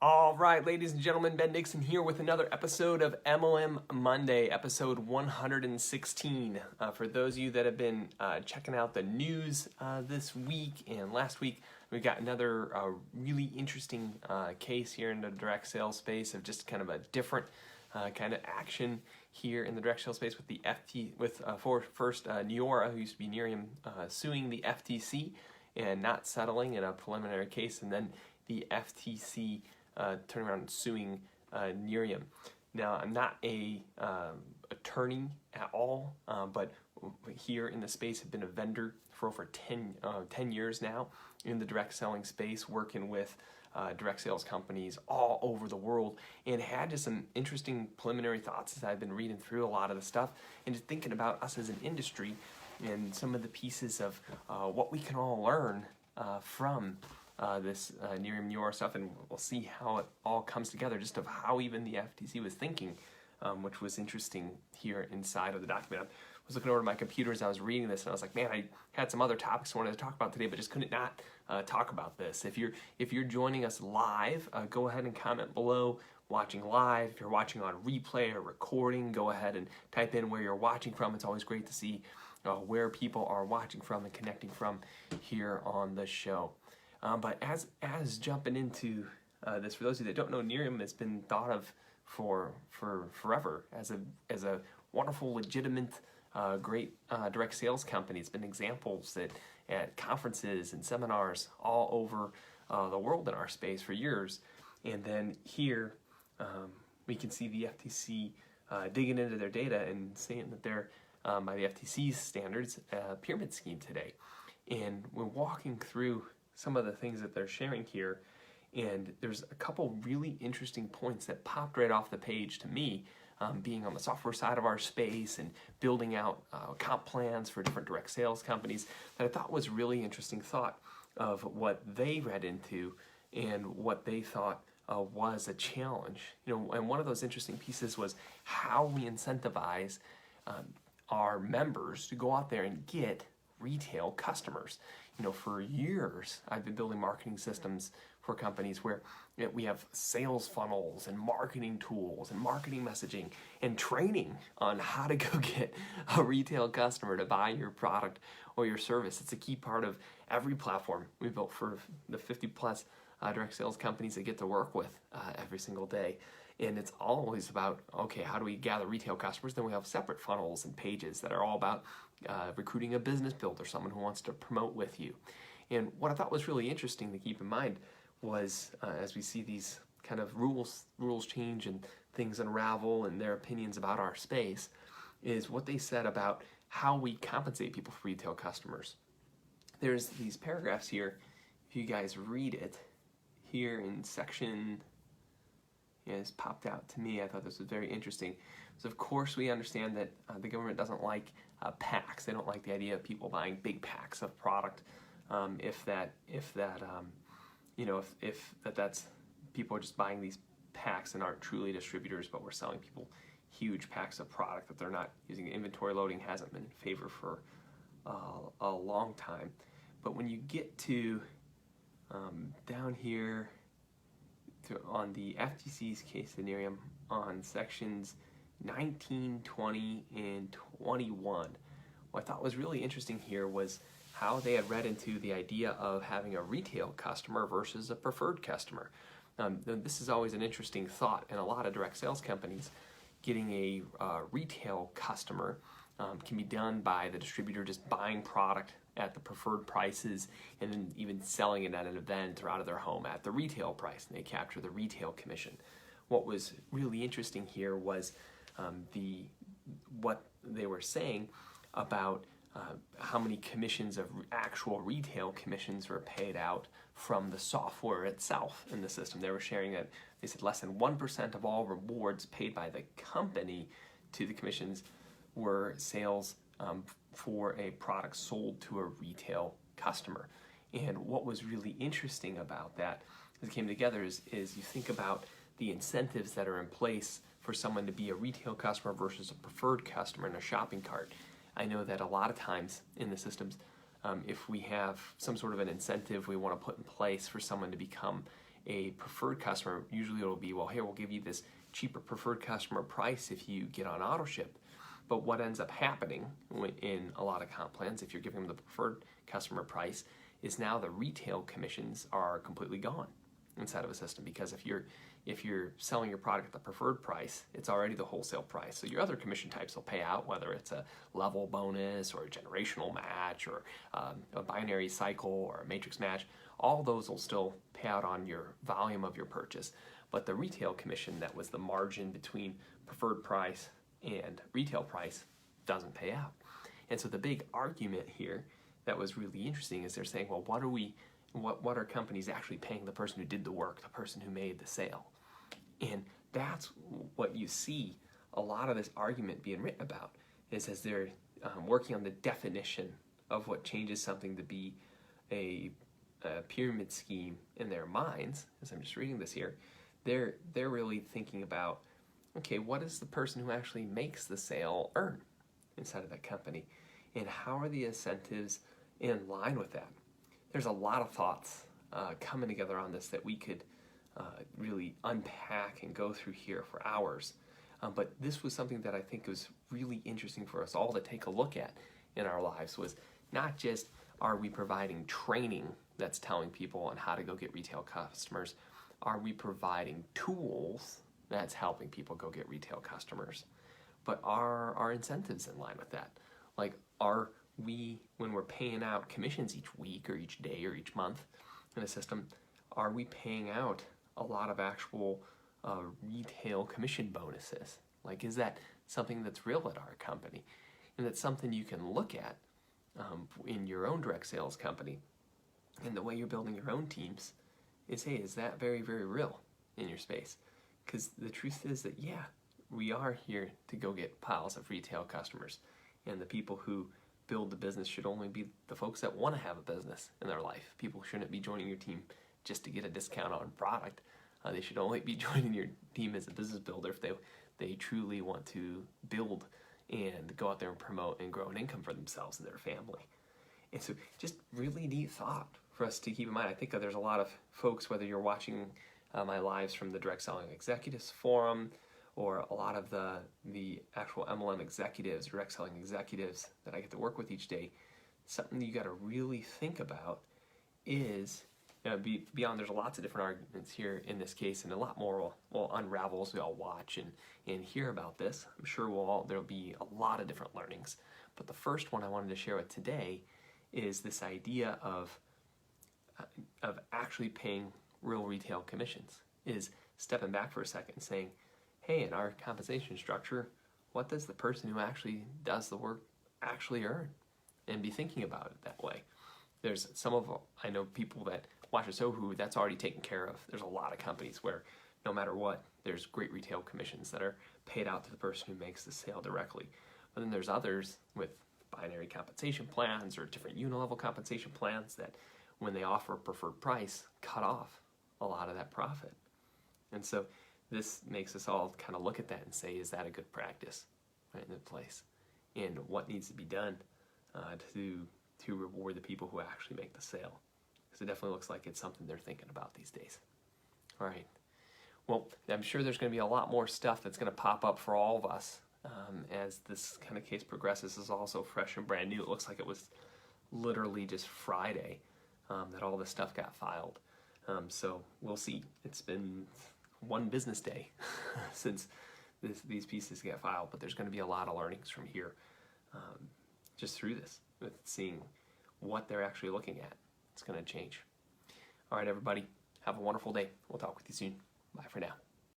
All right, ladies and gentlemen, Ben Dixon here with another episode of MLM Monday, episode 116. For those of you that have been checking out the news this week and last week, we got another really interesting case here in the direct sales space of just kind of a different kind of action here in the direct sales space with the Neora, who used to be Nerium, suing the FTC and not settling in a preliminary case, and then the FTC turning around and suing Nerium. Now, I'm not a attorney at all, but here in the space have been a vendor for over 10 years now in the direct selling space, working with direct sales companies all over the world, and had just some interesting preliminary thoughts as I've been reading through a lot of the stuff and just thinking about us as an industry and some of the pieces of what we can all learn from this Nerium Neora stuff, and we'll see how it all comes together, just of how even the FTC was thinking, which was interesting here inside of the document. I was looking over my computer as I was reading this, and I was like, man, I had some other topics I wanted to talk about today, but just couldn't not talk about this. If you're joining us live, go ahead and comment below. Watching live, if you're watching on replay or recording, go ahead and type in where you're watching from. It's always great to see where people are watching from and connecting from here on the show. But as jumping into this, for those of you that don't know, Nerium has been thought of for forever as a wonderful, legitimate, great direct sales company. It's been examples at conferences and seminars all over the world in our space for years. And then here we can see the FTC digging into their data and saying that they're, by the FTC's standards, a pyramid scheme today. And we're walking through some of the things that they're sharing here, and there's a couple really interesting points that popped right off the page to me, being on the software side of our space and building out comp plans for different direct sales companies, that I thought was really interesting thought of what they read into and what they thought was a challenge. And one of those interesting pieces was how we incentivize our members to go out there and get retail customers. For years, I've been building marketing systems for companies where we have sales funnels and marketing tools and marketing messaging and training on how to go get a retail customer to buy your product or your service. It's a key part of every platform we built for the 50 plus direct sales companies that get to work with every single day. And it's always about, okay, how do we gather retail customers? Then we have separate funnels and pages that are all about recruiting a business builder, someone who wants to promote with you. And what I thought was really interesting to keep in mind was, as we see these kind of rules change and things unravel and their opinions about our space, is what they said about how we compensate people for retail customers. There's these paragraphs here, if you guys read it, here in section, it's popped out to me. I thought this was very interesting. So of course we understand that the government doesn't like packs. They don't like the idea of people buying big packs of product. If that's people are just buying these packs and aren't truly distributors, but we're selling people huge packs of product that they're not using. Inventory loading hasn't been in favor for a long time. But when you get to down here on the FTC's case in Nerium on sections 19, 20, and 21, what I thought was really interesting here was how they had read into the idea of having a retail customer versus a preferred customer. This is always an interesting thought in a lot of direct sales companies. Getting a retail customer can be done by the distributor just buying product at the preferred prices and then even selling it at an event or out of their home at the retail price, and they capture the retail commission. What was really interesting here was what they were saying about how many commissions of actual retail commissions were paid out from the software itself in the system. They were sharing that they said less than 1% of all rewards paid by the company to the commissions were sales for a product sold to a retail customer. And what was really interesting about that as it came together is you think about the incentives that are in place for someone to be a retail customer versus a preferred customer in a shopping cart. I know that a lot of times in the systems, if we have some sort of an incentive we want to put in place for someone to become a preferred customer, usually it'll be, well, here, we'll give you this cheaper preferred customer price if you get on auto ship. But what ends up happening in a lot of comp plans, if you're giving them the preferred customer price, is now the retail commissions are completely gone inside of a system, because if you're selling your product at the preferred price, it's already the wholesale price. So your other commission types will pay out, whether it's a level bonus or a generational match or a binary cycle or a matrix match. All those will still pay out on your volume of your purchase. But the retail commission, that was the margin between preferred price and retail price, doesn't pay out. And so the big argument here that was really interesting is they're saying, well, what are companies actually paying the person who did the work, the person who made the sale? And that's what you see a lot of this argument being written about, is as they're working on the definition of what changes something to be a pyramid scheme in their minds, as I'm just reading this here, they're really thinking about, okay, what does the person who actually makes the sale earn inside of that company? And how are the incentives in line with that? There's a lot of thoughts coming together on this that we could really unpack and go through here for hours. But this was something that I think was really interesting for us all to take a look at in our lives, was not just are we providing training that's telling people on how to go get retail customers, are we providing tools that's helping people go get retail customers, but are our incentives in line with that? Like, are we, when we're paying out commissions each week or each day or each month in a system, are we paying out a lot of actual retail commission bonuses? Like, is that something that's real at our company? And that's something you can look at in your own direct sales company. And the way you're building your own teams is, hey, is that very, very real in your space? Because the truth is that, yeah, we are here to go get piles of retail customers. And the people who build the business should only be the folks that want to have a business in their life. People shouldn't be joining your team just to get a discount on product. They should only be joining your team as a business builder if they truly want to build and go out there and promote and grow an income for themselves and their family. And so just really neat thought for us to keep in mind. I think there's a lot of folks, whether you're watching my lives from the Direct Selling Executives Forum, or a lot of the actual MLM executives, direct selling executives that I get to work with each day, something that you got to really think about is, beyond, there's lots of different arguments here in this case, and a lot more will unravel as we all watch and hear about this. I'm sure there'll be a lot of different learnings. But the first one I wanted to share with today is this idea of actually paying real retail commissions, is stepping back for a second and saying, hey, in our compensation structure, what does the person who actually does the work actually earn? And be thinking about it that way. There's I know people that watch the show who that's already taken care of. There's a lot of companies where no matter what, there's great retail commissions that are paid out to the person who makes the sale directly. But then there's others with binary compensation plans or different unilevel compensation plans that when they offer a preferred price, cut off a lot of that profit. And so this makes us all kind of look at that and say, is that a good practice right in the place? And what needs to be done to reward the people who actually make the sale? Because it definitely looks like it's something they're thinking about these days. All right. Well, I'm sure there's going to be a lot more stuff that's going to pop up for all of us as this kind of case progresses. This is also fresh and brand new. It looks like it was literally just Friday that all this stuff got filed. So we'll see. It's been one business day since these pieces get filed, but there's going to be a lot of learnings from here just through this, with seeing what they're actually looking at. It's going to change. All right, everybody, have a wonderful day. We'll talk with you soon. Bye for now.